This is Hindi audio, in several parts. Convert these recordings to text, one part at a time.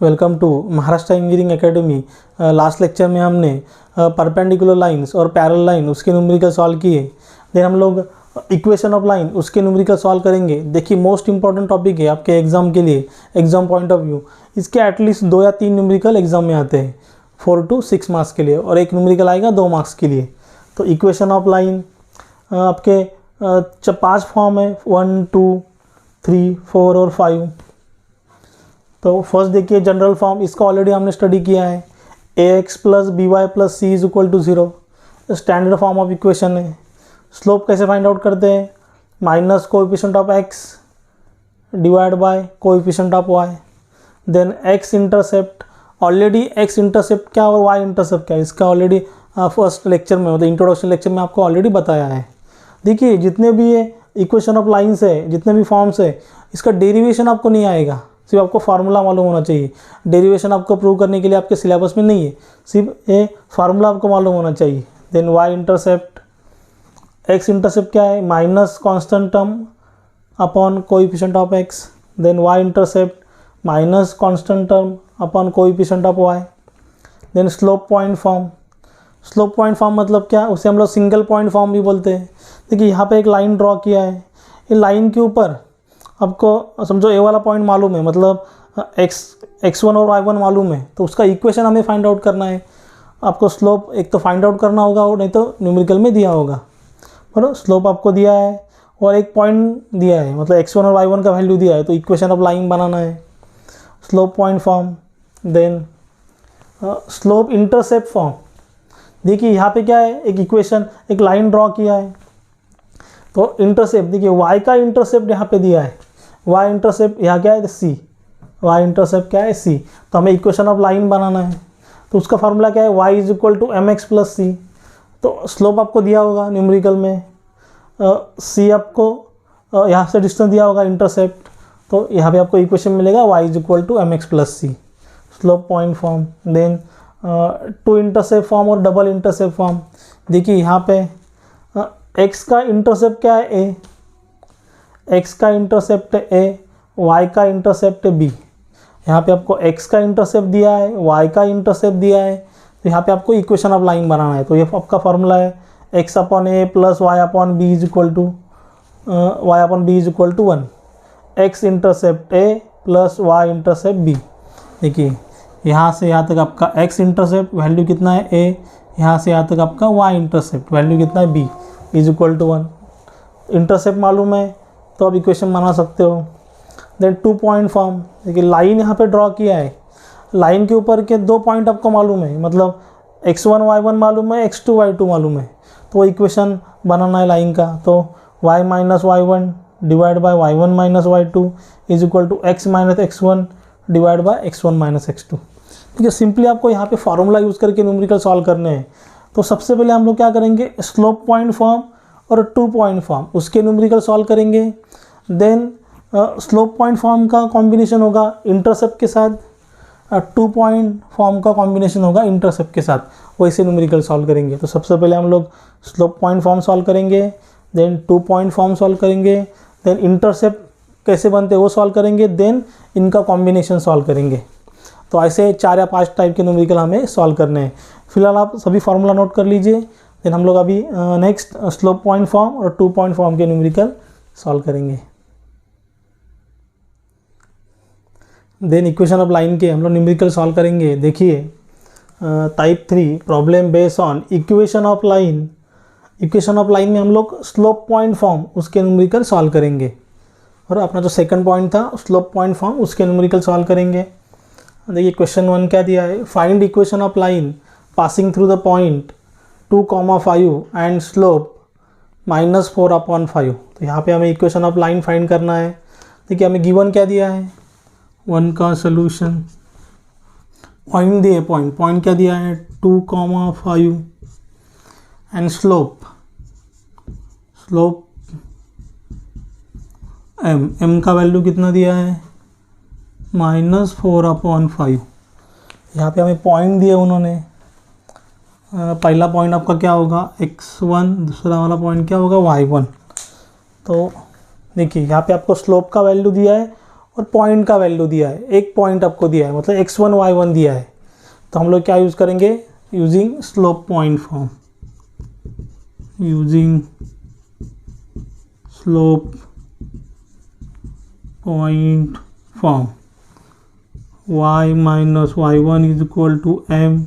Welcome to Maharashtra engineering academy. Last lecture में हमने परपेंडिकुलर लाइंस और पैरेलल लाइन उसके न्यूमेरिकल सॉल्व किए। देन हम लोग इक्वेशन ऑफ लाइन उसके न्यूमेरिकल सॉल्व करेंगे। देखिए मोस्ट इंपॉर्टेंट टॉपिक है आपके एग्जाम के लिए, एग्जाम पॉइंट ऑफ व्यू। इसके एटलीस्ट 2 या 3 न्यूमेरिकल एग्जाम में आते हैं 4 to 6 मार्क्स के लिए, और एक न्यूमेरिकल आएगा 2 मार्क्स के लिए। तो इक्वेशन ऑफ लाइन आपके 5 फॉर्म है, 1, 2, 3, 4 और 5। तो फर्स्ट देखिए जनरल फॉर्म, इसका ऑलरेडी हमने स्टडी किया है। ax plus b y plus c is equal to 0 standard form of equation है। स्लोप कैसे फाइंड आउट करते हैं? Minus coefficient of x divide by coefficient of y। Then x intercept, already x intercept क्या और y इंटरसेप्ट क्या, इसका ऑलरेडी फर्स्ट लेक्चर में मतलब इंट्रोडक्शन लेक्चर में आपको ऑलरेडी बताया है। देखिए जितने भी ये इक्वेशन ऑफ लाइन्स है, जितने भी फॉर्म्स है, इसका डेरिवेशन आपको नहीं आएगा, सिर्फ आपको फार्मूला मालूम होना चाहिए। डेरिवेशन आपको प्रूव करने के लिए आपके सिलेबस में नहीं है, सिर्फ ये फार्मूला आपको मालूम होना चाहिए। Then y intercept, x intercept क्या है? Minus constant term upon coefficient of x। Then y intercept minus constant term upon coefficient of y। Then slope point form, slope point form मतलब क्या, उसे हम लोग सिंगल पॉइंट फॉर्म भी बोलते हैं। देखिए यहाँ पे एक लाइन ड्रॉ किया है, ये लाइन के ऊपर आपको समझो ए वाला पॉइंट मालूम है, मतलब x1 और y1 मालूम है, तो उसका इक्वेशन हमें फाइंड आउट करना है। आपको स्लोप एक तो फाइंड आउट करना होगा और नहीं तो न्यूमेरिकल में दिया होगा। बराबर, स्लोप आपको दिया है और एक पॉइंट दिया है, मतलब x1 और y1 का वैल्यू दिया है, तो इक्वेशन ऑफ लाइन बनाना है, slope point form. Then slope intercept form. देखिए यहाँ पे क्या है, एक इक्वेशन, एक लाइन ड्रॉ किया है, तो इंटरसेप्ट देखिए y का इंटरसेप्ट यहाँ पे दिया है, y इंटरसेप्ट यहाँ क्या है c, y इंटरसेप्ट क्या है c। तो हमें इक्वेशन ऑफ लाइन बनाना है, तो उसका फार्मूला क्या है? y is equal to mx plus C. तो स्लोप आपको दिया होगा न्यूमेरिकल में, c आपको यहाँ से डिस्टेंस दिया होगा इंटरसेप्ट, तो यहाँ पे आपको इक्वेशन मिलेगा y is equal to mx plus c, slope point form. Then 2 intercept form और डबल इंटरसेप्ट फॉर्म। देखिए यहाँ पे x का इंटरसेप्ट क्या है? a, x का इंटरसेप्ट है a, y का इंटरसेप्ट है b। यहाँ पे आपको x का इंटरसेप्ट दिया है, y का इंटरसेप्ट दिया है, तो यहाँ पे आपको इक्वेशन ऑफ लाइन बनाना है। तो ये आपका फार्मूला है x upon a plus y upon b is equal to y upon b is equal to 1। x intercept a plus y intercept b। देखिए यहाँ से यहाँ तक आपका x इंटरसेप्ट वैल्यू कितना है a, यहाँ से यहाँ तक आपका y इंटरसेप्ट वैल्यू कितना है b is equal to 1। Intercept मालूम है तो आप इक्वेशन बना सकते हो। Then 2 point form. देखिए लाइन यहाँ पे ड्रॉ किया है, लाइन के ऊपर के 2 पॉइंट आपको मालूम है, मतलब x1 y1 मालूम है, x2 y2 मालूम है, तो वो इक्वेशन बनाना है लाइन का। तो y minus y1 divide by y1 minus y2 is equal to x minus x1 divide by x1 minus x2। ठीक है, सिंपली आपको यहाँ पे फार्मूला यूज़ करके न्यूमेरिकल सॉल्व करने हैं। तो सबसे पहले हम लोग क्या करेंगे, स्लोप पॉइंट फॉर्म और 2 पॉइंट फॉर्म उसके न्यूमेरिकल सॉल्व करेंगे। देन स्लोप पॉइंट फॉर्म का कॉम्बिनेशन होगा इंटरसेप्ट के साथ, 2 पॉइंट फॉर्म का कॉम्बिनेशन होगा इंटरसेप्ट के साथ, वैसे न्यूमेरिकल सॉल्व करेंगे। तो सबसे पहले हम लोग स्लोप पॉइंट फॉर्म सॉल्व करेंगे, देन 2 पॉइंट फॉर्म सॉल्व करेंगे, देन इंटरसेप्ट कैसे बनते हैं वो सॉल्व करेंगे, देन इनका कॉम्बिनेशन सॉल्व करेंगे। तो ऐसे 4 या 5 टाइप के न्यूमेरिकल हमें सॉल्व करने हैं। फिलहाल आप सभी फार्मूला नोट कर लीजिए, देन हम लोग अभी नेक्स्ट स्लोप पॉइंट फॉर्म और 2 पॉइंट फॉर्म के न्यूमेरिकल सॉल्व करेंगे। देन इक्वेशन ऑफ लाइन के हम लोग न्यूमेरिकल सॉल्व करेंगे। देखिए type 3 problem based on equation of line. Equation of line में हम लोग स्लोप पॉइंट फॉर्म उसके न्यूमेरिकल सॉल्व करेंगे, और अपना जो सेकंड पॉइंट था स्लोप पॉइंट फॉर्म उसके न्यूमेरिकल सॉल्व करेंगे। देखिए क्वेश्चन 1 क्या दिया है, find equation of line passing through the point 2,5 and slope -4 upon 5। तो यहाँ पे हमें इक्वेशन ऑफ लाइन फाइंड करना है। देखिए हमें गिवन क्या दिया है, 1 का सोल्यूशन, पॉइंट दिए, पॉइंट क्या दिया है 2,5 एंड स्लोप m का वैल्यू कितना दिया है -4 अपॉन 5। यहाँ पे हमें पॉइंट दिए उन्होंने, पहला पॉइंट आपका क्या होगा x1, दूसरा वाला पॉइंट क्या होगा y1। तो देखिए यहाँ पे आपको स्लोप का वैल्यू दिया है और पॉइंट का वैल्यू दिया है, एक पॉइंट आपको दिया है, मतलब x1 y1 दिया है, तो हम लोग क्या यूज़ करेंगे, using slope point form, using slope point form, y minus y1 is equal to m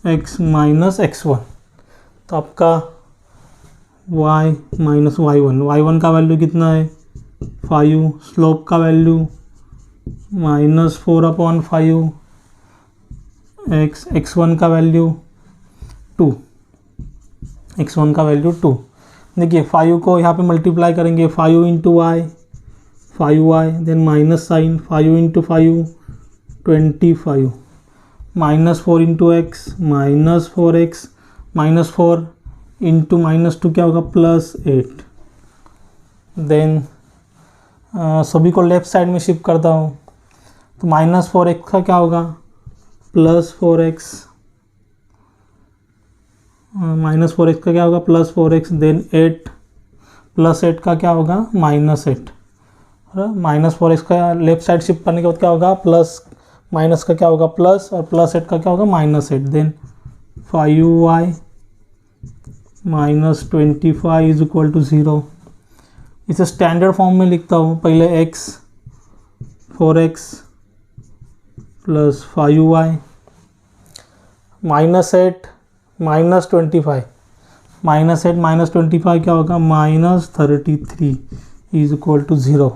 x minus x1। तो आपका y माइनस y1 का वैल्यू कितना है 5, स्लोप का वैल्यू -4/5, x1 का वैल्यू 2, x1 का वैल्यू 2। देखिए 5 को यहाँ पे मल्टीप्लाई करेंगे, 5 into y 5y, then minus sign 5 into 5 25, -4 into x -4x, -4 into -2 क्या होगा +8। देन सभी को लेफ्ट साइड में शिफ्ट करता हूँ, तो -4x का क्या होगा +4x, -4x का क्या होगा +4x, देन 8 +8 का क्या होगा -8, -4x का लेफ्ट साइड शिफ्ट करने के बाद क्या होगा प्लस, माइनस का क्या होगा प्लस, और +8 का क्या होगा -8, then 5y -25 is equal to 0। इसे स्टैंडर्ड फॉर्म में लिखता हूँ, पहले x 4x + 5y -8 -25, -8 -25 क्या होगा -33 इज इक्वल टू 0।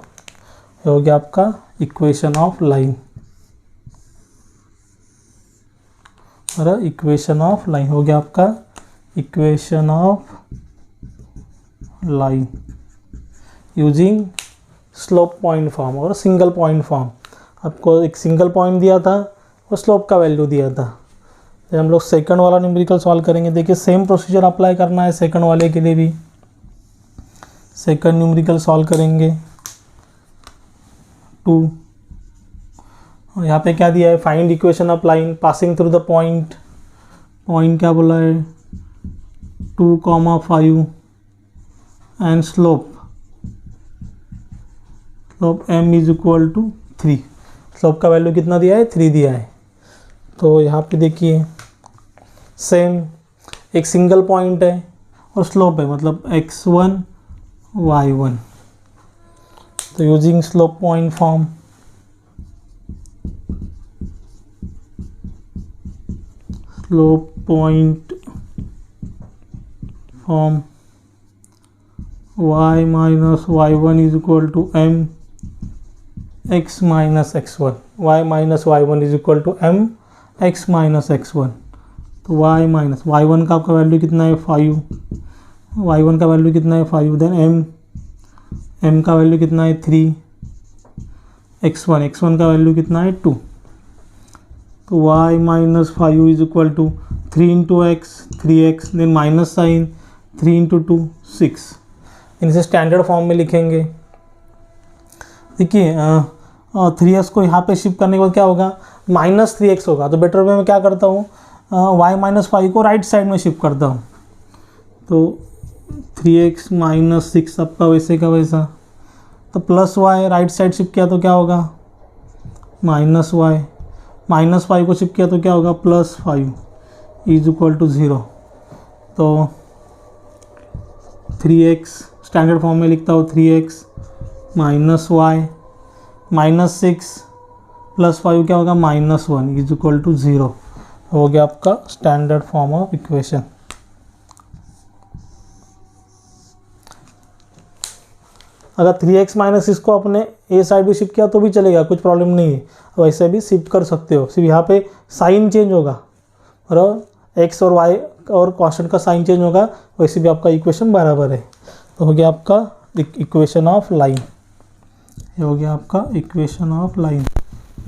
हो गया आपका इक्वेशन ऑफ लाइन, और इक्वेशन ऑफ लाइन हो गया आपका equation of line using slope point form और सिंगल पॉइंट फॉर्म। आपको एक सिंगल पॉइंट दिया था और स्लोप का वैल्यू दिया था। तो हम लोग सेकंड वाला न्यूमेरिकल सॉल्व करेंगे। देखिए सेम प्रोसीजर अप्लाई करना है सेकंड वाले के लिए भी। सेकंड न्यूमेरिकल सॉल्व करेंगे 2, और यहाँ पे क्या दिया है, find equation of line passing through the point. Point क्या बोला है 2,5 and slope m is equal to 3। Slope का वैल्यू कितना दिया है 3 दिया है। तो यहाँ पे देखिए सेम एक सिंगल पॉइंट है और स्लोप है, मतलब x1 y1। तो using slope point form, slope point form y minus y1 is equal to m x minus x1, y minus y1 is equal to m x minus x1। तो y माइनस y1 का आपका वैल्यू कितना है 5, y1 का वैल्यू कितना है 5, देन m का वैल्यू कितना है 3, x1 का वैल्यू कितना है 2। तो y minus 5 is equal to 3 into x 3x, then minus sign 3 into 2 6। इनसे स्टैंडर्ड फॉर्म में लिखेंगे। देखिए 3x को यहाँ पे शिफ्ट करने के बाद क्या होगा -3x होगा। तो बेटर वे में क्या करता हूँ y माइनस 5 को राइट साइड में शिफ्ट करता हूँ। तो 3x - 6 आपका वैसे का वैसा, तो plus y right side shift किया तो क्या होगा -y, -5 को शिफ्ट किया तो क्या होगा +5 इज इक्वल टू 0। तो 3x स्टैंडर्ड फॉर्म में लिखता हूँ 3x -y -6 + 5 क्या होगा -1 इज इक्वल टू 0। हो गया आपका स्टैंडर्ड फॉर्म ऑफ इक्वेशन। अगर 3x - 6 को अपने ए साइड भी शिफ्ट किया तो भी चलेगा, कुछ प्रॉब्लम नहीं है, वैसे भी शिफ्ट कर सकते हो। सिर्फ यहाँ पे साइन चेंज होगा और x और y और कांस्टेंट का साइन चेंज होगा, वैसे भी आपका इक्वेशन बराबर है। तो हो गया आपका इक्वेशन ऑफ लाइन, ये हो गया आपका इक्वेशन ऑफ लाइन।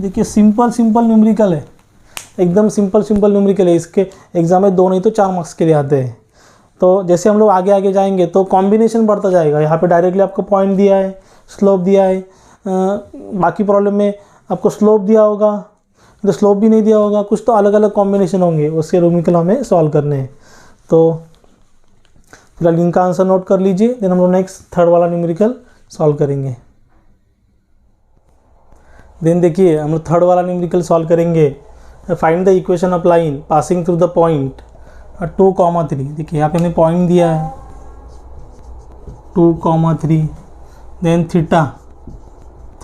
देखिए सिंपल न्यूमेरिकल है, एकदम सिंपल न्यूमेरिकल है। इसके एग्जाम में 2 नहीं तो 4 मार्क्स के लिए आते हैं। तो जैसे हम लोग आगे जाएंगे तो कॉम्बिनेशन बढ़ता जाएगा। यहाँ पे डायरेक्टली आपको पॉइंट दिया है, स्लोप दिया है, बाकी प्रॉब्लम में आपको स्लोप दिया होगा, तो स्लोप भी नहीं दिया होगा, कुछ तो अलग अलग कॉम्बिनेशन होंगे, उसके न्यूमेरिकल हमें सॉल्व करने हैं। तो फिलहाल इनका आंसर नोट कर लीजिए, देन हम लोग नेक्स्ट थर्ड वाला न्यूमेरिकल सॉल्व करेंगे। देन देखिए हम लोग थर्ड वाला न्यूमेरिकल सॉल्व करेंगे, find the equation of line passing through the point 2,3। देखिए यहाँ पे हमने पॉइंट दिया है 2,3, then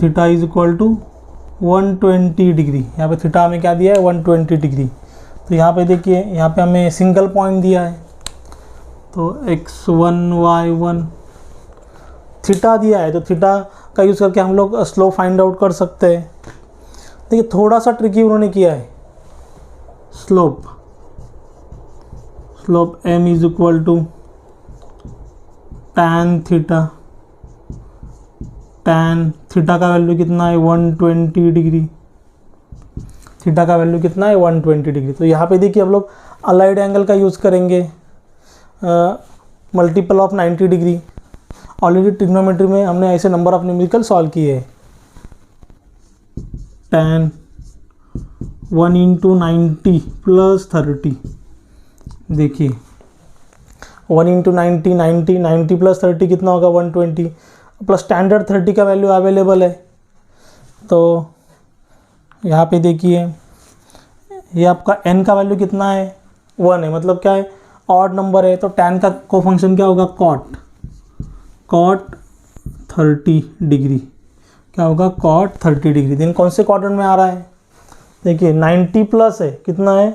theta is equal to 120 degree. यहाँ पे थीटा हमें क्या दिया है 120 डिग्री। तो यहाँ पे देखिए यहाँ पे हमें सिंगल पॉइंट दिया है, तो x1 y1 थीटा दिया है, तो थीटा का यूज़ करके हम लोग स्लोप फाइंड आउट कर सकते हैं। देखिए थोड़ा सा ट्रिकी उन्होंने किया है, slope m is equal to tan theta का वैल्यू कितना है 120 डिग्री, थीटा का वैल्यू कितना है 120 डिग्री। तो यहाँ पे देखिए हम लोग अलाइड एंगल का यूज़ करेंगे, multiple of 90 degree. Already trigonometry में हमने ऐसे नंबर ऑफ न्यूमेरिकल सॉल्व किए हैं। tan 1 × 90 + 30, देखिए 1 × 90 + 30 कितना होगा 120, प्लस स्टैंडर्ड 30 का वैल्यू अवेलेबल है। तो यहाँ पे देखिए ये आपका n का वैल्यू कितना है 1 है, मतलब क्या है ऑड नंबर है, तो tan का कोफंक्शन क्या होगा cot 30 डिग्री, क्या होगा cot 30 डिग्री। देन कौन से क्वाड्रेंट में आ रहा है, देखिए 90 प्लस है, कितना है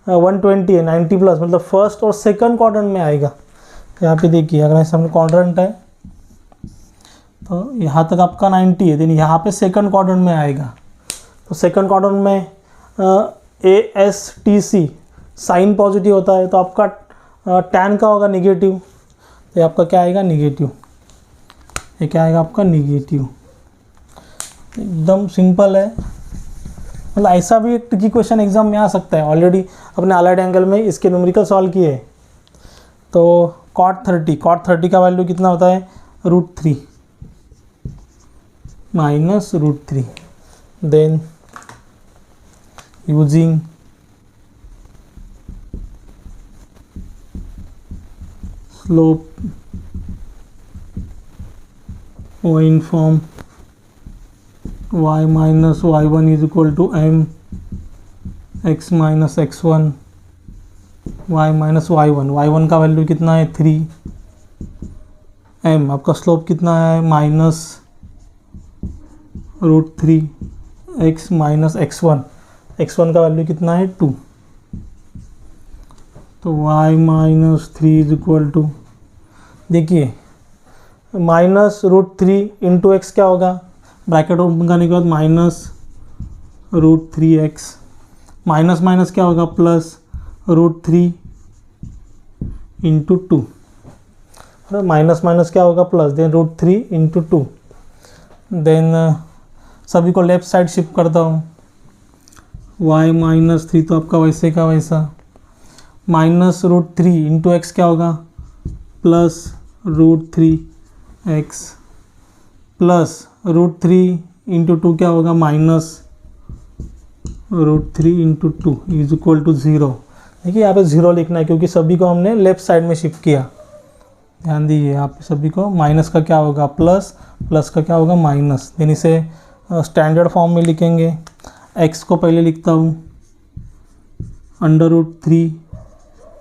120 है, 90 प्लस मतलब फर्स्ट और सेकंड क्वाड्रेंट में आएगा। यहाँ पे देखिए अगर ऐसा क्वाड्रेंट है तो यहाँ तक आपका 90 है, देन यहाँ पे सेकंड क्वाड्रेंट में आएगा। तो सेकंड क्वाड्रेंट में ASTC साइन पॉजिटिव होता है, तो आपका tan का होगा निगेटिव, तो आपका क्या आएगा निगेटिव, ये क्या आएगा आपका निगेटिव। एकदम सिंपल है, मतलब ऐसा भी एक ट्रिकी क्वेश्चन एग्जाम में आ सकता है। ऑलरेडी अपने अलाइड एंगल में इसके न्यूमेरिकल सॉल्व किए। तो cot 30 का वैल्यू कितना होता है √3 minus √3, then using slope in form y minus y1 is equal to m x minus x1 y minus y1 का वैल्यू कितना है 3, m आपका स्लोप कितना है माइनस √3 x माइनस x1 का वैल्यू कितना है 2, तो y minus 3 is equal to, देखिए माइनस √3 इंटू एक्स क्या होगा, ब्रैकेट ओपन करने के बाद माइनस √3x, माइनस माइनस क्या होगा प्लस √3 इंटू 2, माइनस माइनस क्या होगा प्लस, देन √3 इंटू 2, देन सभी को लेफ्ट साइड शिफ्ट करता हूँ, y माइनस 3 तो आपका वैसे का वैसा, माइनस √3 इंटू एक्स क्या होगा प्लस √3x प्लस √3 इंटू 2 क्या होगा minus √3 into 2 is equal to 0। देखिए यहाँ पे 0 लिखना है क्योंकि सभी को हमने लेफ्ट साइड में शिफ्ट किया। ध्यान दीजिए यहाँ पे सभी को माइनस का क्या होगा प्लस, प्लस का क्या होगा माइनस। देन इसे स्टैंडर्ड फॉर्म में लिखेंगे। x को पहले लिखता हूँ √3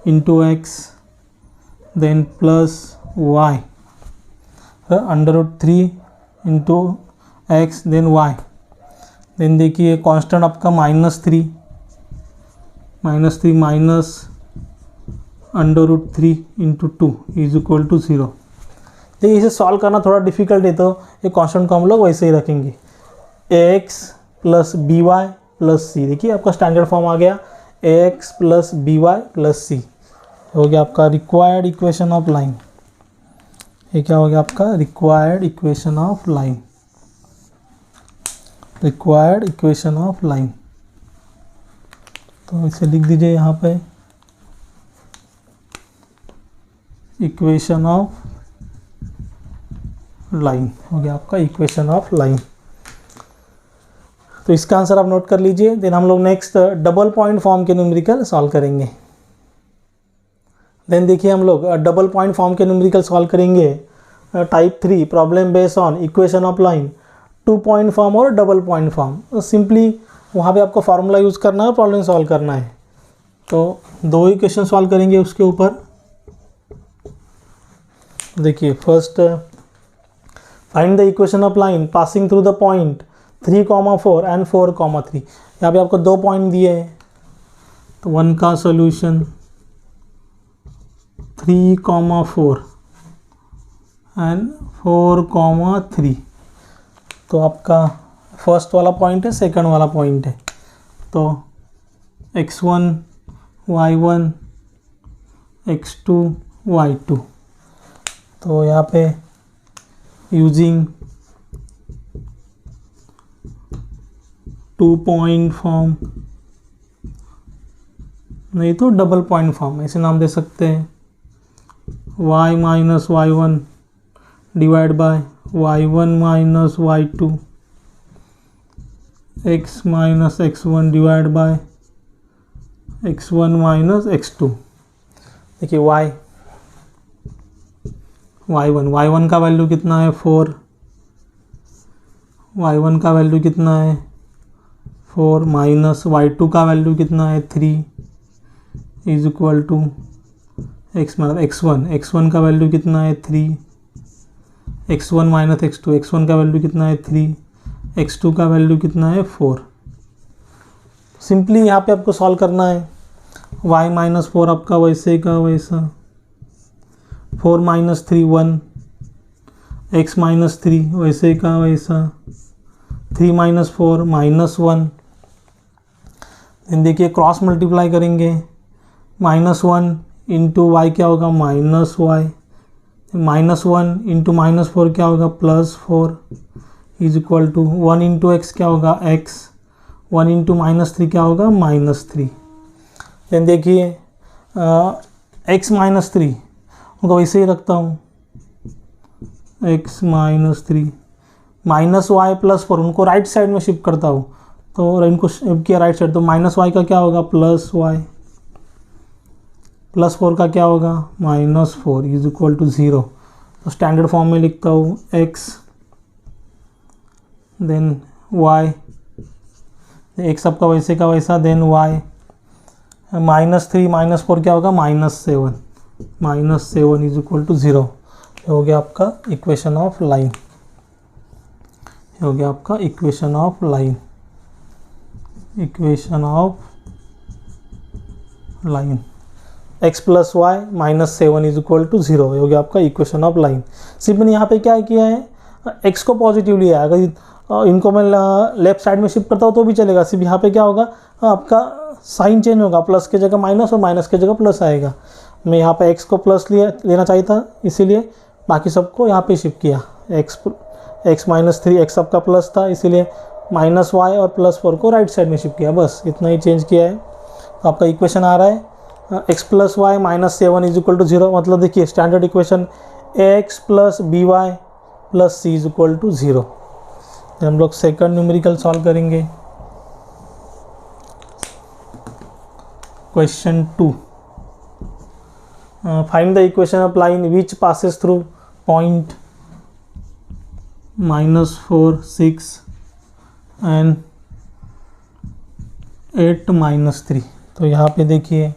into x, then plus y √3 into x, then y, then देखिए कांस्टेंट आपका -3 minus √3 into 2 is equal to 0। देखिए इसे सॉल्व करना थोड़ा डिफिकल्ट है, तो ये कांस्टेंट को हम लोग वैसे ही रखेंगे ax plus by plus c। देखिए आपका स्टैंडर्ड फॉर्म आ गया ax plus by plus c, हो गया आपका रिक्वायर्ड इक्वेशन ऑफ लाइन। ये क्या हो गया आपका required equation of line, required equation of line. तो इसे लिख दीजिए यहाँ पे इक्वेशन ऑफ लाइन, हो गया आपका इक्वेशन ऑफ लाइन। तो इसका आंसर आप नोट कर लीजिए। देन हम लोग नेक्स्ट डबल पॉइंट फॉर्म के न्यूमेरिकल सॉल्व करेंगे। देन देखिए हम लोग डबल पॉइंट फॉर्म के न्यूमेरिकल सॉल्व करेंगे। Type 3 problem based on equation of line 2 point form और डबल पॉइंट फॉर्म। तो सिंपली वहाँ पे आपको फार्मूला यूज़ करना है, प्रॉब्लम सॉल्व करना है। तो दो ही क्वेश्चन सॉल्व करेंगे उसके ऊपर। देखिए first, find the equation of line passing through the point 3,4 and 4,3। यहाँ पे आपको 2 पॉइंट दिए हैं, तो 1 का सॉल्यूशन 3,4 एंड 4,3। तो आपका फर्स्ट वाला पॉइंट है, सेकंड वाला पॉइंट है। तो x1 y1 x2 y2। तो यहाँ पे यूजिंग 2 पॉइंट फॉर्म, नहीं तो डबल पॉइंट फॉर्म ऐसे नाम दे सकते हैं। y minus y1 divide by y1 minus y2 x minus x1 divide by x1 minus x2। देखिए y1 का वैल्यू कितना है 4, y1 का वैल्यू कितना है 4 माइनस y2 का वैल्यू कितना है 3 इज इक्वल टू x मतलब x1 का वैल्यू कितना है 3, x1 माइनस x2 का वैल्यू कितना है 3, x2 का वैल्यू कितना है 4। सिंपली यहाँ पे आपको सॉल्व करना है। y माइनस 4 आपका वैसे का वैसा, 4 माइनस 3 1, x माइनस 3 वैसे का वैसा, 3 माइनस 4 माइनस 1। देन देखिए क्रॉस मल्टीप्लाई करेंगे, -1 इंटू वाई क्या होगा -y, -1 इंटू -4 क्या होगा +4 is equal to 1 into x क्या होगा x, 1 इंटू -3 क्या होगा -3। देन देखिए x -3 उनको वैसे ही रखता हूँ, x -3 -y +4 उनको राइट साइड में शिफ्ट करता हूँ। तो इनको शिफ्ट किया राइट साइड, तो -y का क्या होगा +y, +4 का क्या होगा -4 इज इक्वल टू 0। तो स्टैंडर्ड फॉर्म में लिखता हूँ x देन y, x आपका वैसे का वैसा, देन y -3 -4 क्या होगा -7 इज इक्वल टू 0। हो गया आपका इक्वेशन ऑफ लाइन, हो गया आपका equation of line, equation of line x plus y -7 is equal to 0 हो गया आपका इक्वेशन ऑफ लाइन। सिंपल यहाँ पे क्या किया है, x को पॉजिटिव लिया है। अगर इनको मैं लेफ्ट साइड में शिफ्ट करता हूँ तो भी चलेगा, सिर्फ यहाँ पे क्या होगा आपका साइन चेंज होगा, प्लस की जगह माइनस और माइनस की जगह प्लस आएगा। मैं यहाँ पे x को प्लस लेना चाहिए था, इसीलिए बाकी सबको यहाँ पे शिफ्ट किया। x -3 x आपका प्लस था, इसीलिए -y और +4 को राइट साइड में शिफ्ट किया, बस इतना ही चेंज किया है। तो आपका इक्वेशन आ रहा है x plus y -7 is equal to 0। मतलब देखिए standard equation ax plus b y plus c is equal to 0। हम लोग सेकंड न्यूमेरिकल सॉल्व करेंगे। Question 2, find the equation of line which passes through point -4 6 and 8 -3। तो यहाँ पे देखिए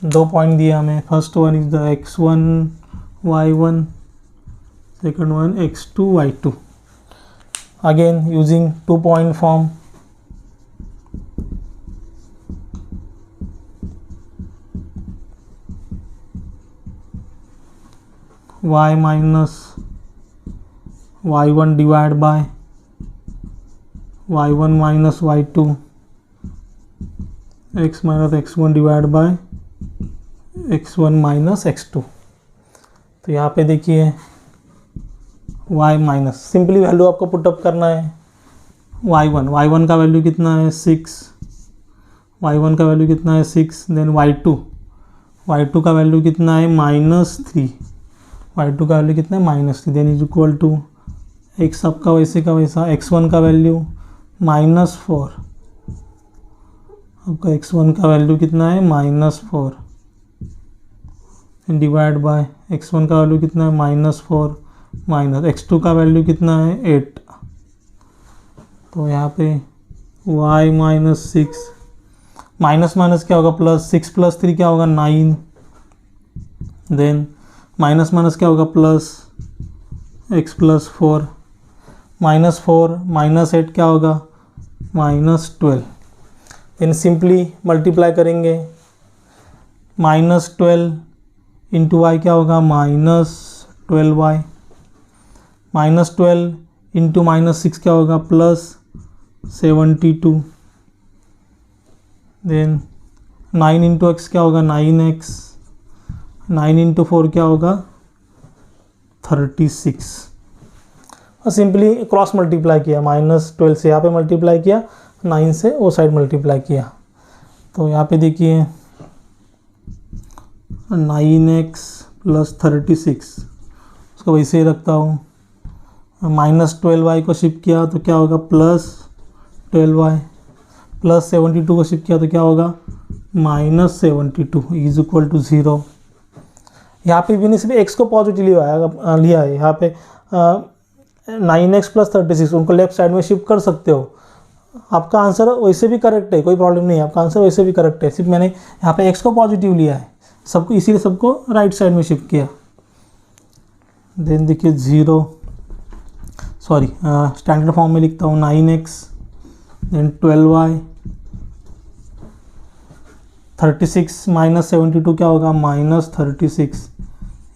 2 पॉइंट दिया हमें। First one is the x1 y1, second one x2 y2। Again using 2 point form, y minus y1 divide by y1 minus y2, x minus x1 divide by x1 minus x2। तो यहाँ पे देखिए y माइनस, सिंपली वैल्यू आपको पुटअप करना है। y1 का वैल्यू कितना है 6, y1 का वैल्यू कितना है 6। देन y2 का वैल्यू कितना है -3, y2 का वैल्यू कितना है -3। Then is equal to x आपका वैसे का वैसा, x1 का वैल्यू -4, आपका x1 का वैल्यू कितना है -4 डिवाइड बाय x1 का वैल्यू कितना है -4 माइनस x2 का वैल्यू कितना है 8 तो यहाँ पे y माइनस 6, माइनस माइनस क्या होगा प्लस, 6 प्लस 3 क्या होगा 9, देन माइनस माइनस क्या होगा plus, x plus 4, minus 4 minus 8 क्या होगा माइनस 12। देन सिंपली मल्टीप्लाई करेंगे, माइनस 12 इंटू वाई क्या होगा minus 12y, minus 12 into minus 6 क्या होगा प्लस 72, देन 9 इंटू एक्स क्या होगा 9x, 9 इंटू 4 क्या होगा 36। और सिंपली क्रॉस मल्टीप्लाई किया, माइनस 12 से यहाँ पे मल्टीप्लाई किया, 9 से वो साइड मल्टीप्लाई किया। तो यहाँ पे देखिए 9x प्लस 36, उसको वैसे ही रखता हूँ, माइनस 12y को शिफ्ट किया तो क्या होगा प्लस 12y, प्लस 72 को शिफ्ट किया तो क्या होगा माइनस 72 इज इक्वल टू 0। यहाँ पे भी नहीं सिर्फ x को पॉजिटिव लिया है, यहाँ पे 9x प्लस 36 उनको लेफ्ट साइड में शिफ्ट कर सकते हो। आपका आंसर वैसे भी करेक्ट है, कोई प्रॉब्लम नहीं है, आपका आंसर वैसे भी करेक्ट है, सिर्फ मैंने यहाँ पे x को पॉजिटिव लिया है, सबको इसीलिए सबको राइट साइड में शिफ्ट किया। देन देखिए 0, सॉरी स्टैंडर्ड फॉर्म में लिखता हूँ 9x, देन 12y, 36 माइनस 72 क्या होगा माइनस 36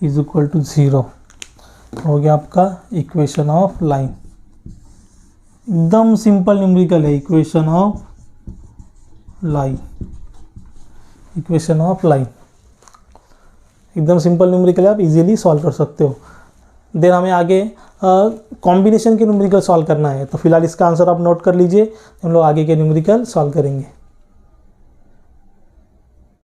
इज इक्वल टू 0। हो गया आपका इक्वेशन ऑफ लाइन। एकदम सिंपल न्यूमेरिकल है, equation of line, equation of line एकदम सिंपल न्यूमेरिकल है, आप इजीली सॉल्व कर सकते हो। देन हमें आगे कॉम्बिनेशन के न्यूमेरिकल सॉल्व करना है, तो फिलहाल इसका आंसर आप नोट कर लीजिए, हम लोग आगे के न्यूमेरिकल सॉल्व करेंगे।